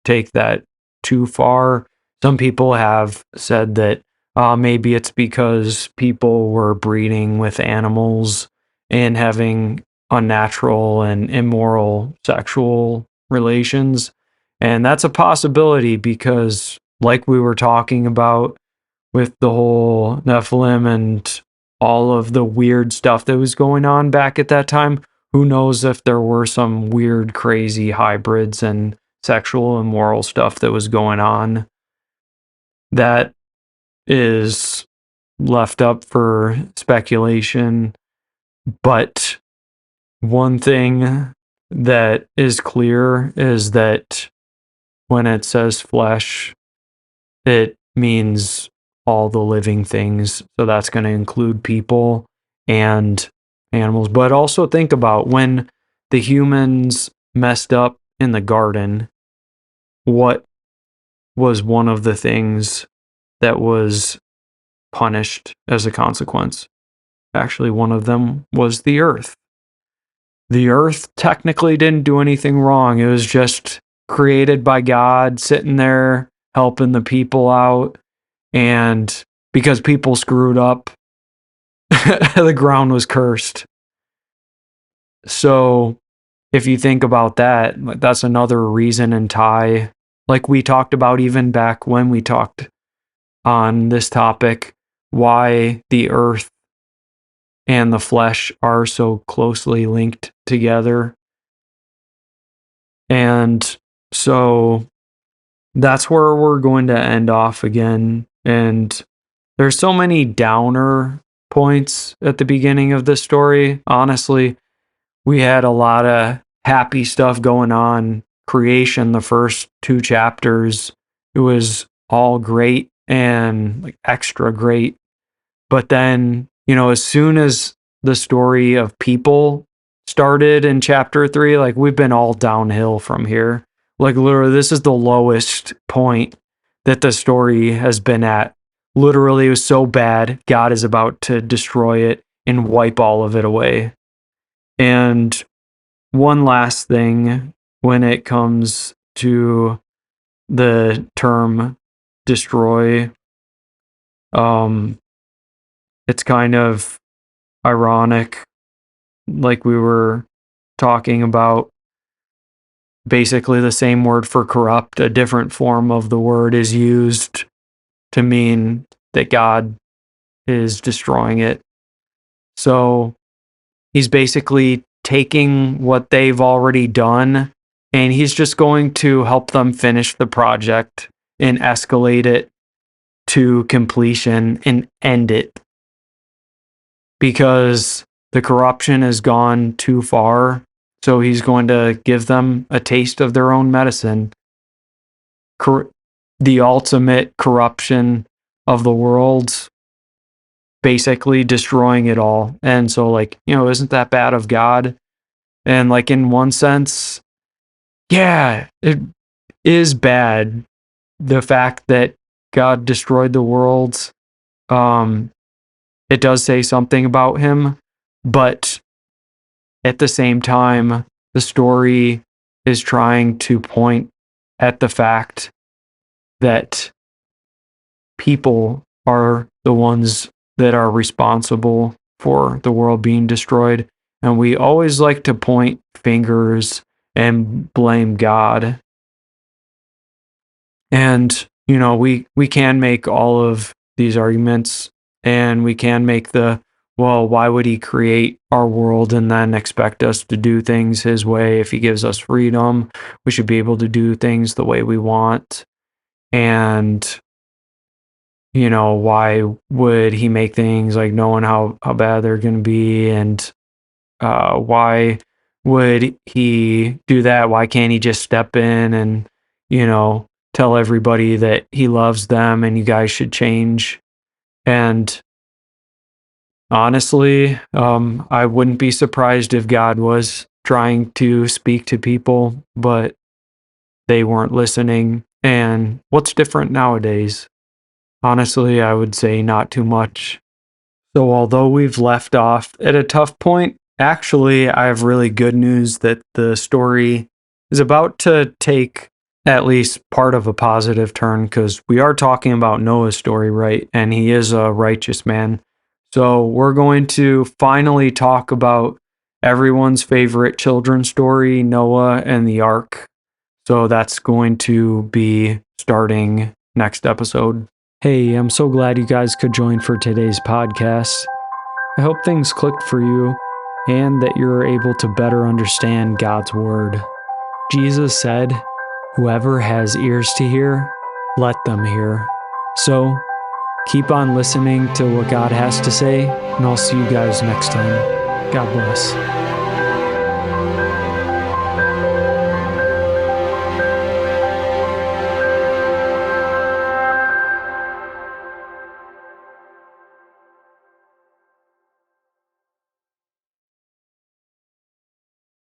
take that too far. Some people have said that maybe it's because people were breeding with animals and having unnatural and immoral sexual relations. And that's a possibility because, like we were talking about with the whole Nephilim and all of the weird stuff that was going on back at that time, who knows if there were some weird, crazy hybrids and sexual and moral stuff that was going on. That is left up for speculation. But one thing that is clear is that when it says flesh, it means all the living things. So that's going to include people and animals. But also think about when the humans messed up in the garden, what was one of the things that was punished as a consequence? Actually, one of them was the earth. The earth technically didn't do anything wrong. It was just created by God, sitting there helping the people out. And because people screwed up, the ground was cursed. So if you think about that, that's another reason and tie, like we talked about even back when we talked on this topic, why the earth and the flesh are so closely linked together. And so that's where we're going to end off again. And there's so many downer points at the beginning of the story. Honestly, we had a lot of happy stuff going on creation, the first 2 chapters, it was all great and like extra great. But then, as soon as the story of people started in chapter 3, like we've been all downhill from here. Like literally, this is the lowest point that the story has been at. Literally, it was so bad, God is about to destroy it and wipe all of it away. And one last thing when it comes to the term destroy, it's kind of ironic, like we were talking about. Basically, the same word for corrupt, a different form of the word is used to mean that God is destroying it. So he's basically taking what they've already done and he's just going to help them finish the project and escalate it to completion and end it. Because the corruption has gone too far, so he's going to give them a taste of their own medicine. The ultimate corruption of the world, basically destroying it all. And so, isn't that bad of God? And in one sense, yeah, it is bad. The fact that God destroyed the world, it does say something about him, but at the same time, the story is trying to point at the fact that people are the ones that are responsible for the world being destroyed. And we always like to point fingers and blame God. And, we can make all of these arguments and we can make well, why would he create our world and then expect us to do things his way? If he gives us freedom, we should be able to do things the way we want. And, why would he make things like knowing how bad they're going to be? And why would he do that? Why can't he just step in and, tell everybody that he loves them and you guys should change? And honestly, I wouldn't be surprised if God was trying to speak to people, but they weren't listening. And what's different nowadays? Honestly, I would say not too much. So although we've left off at a tough point, actually, I have really good news that the story is about to take at least part of a positive turn, because we are talking about Noah's story, right? And he is a righteous man. So we're going to finally talk about everyone's favorite children's story, Noah and the Ark. So that's going to be starting next episode. Hey, I'm so glad you guys could join for today's podcast. I hope things clicked for you and that you're able to better understand God's word. Jesus said, "Whoever has ears to hear, let them hear." So keep on listening to what God has to say, and I'll see you guys next time. God bless.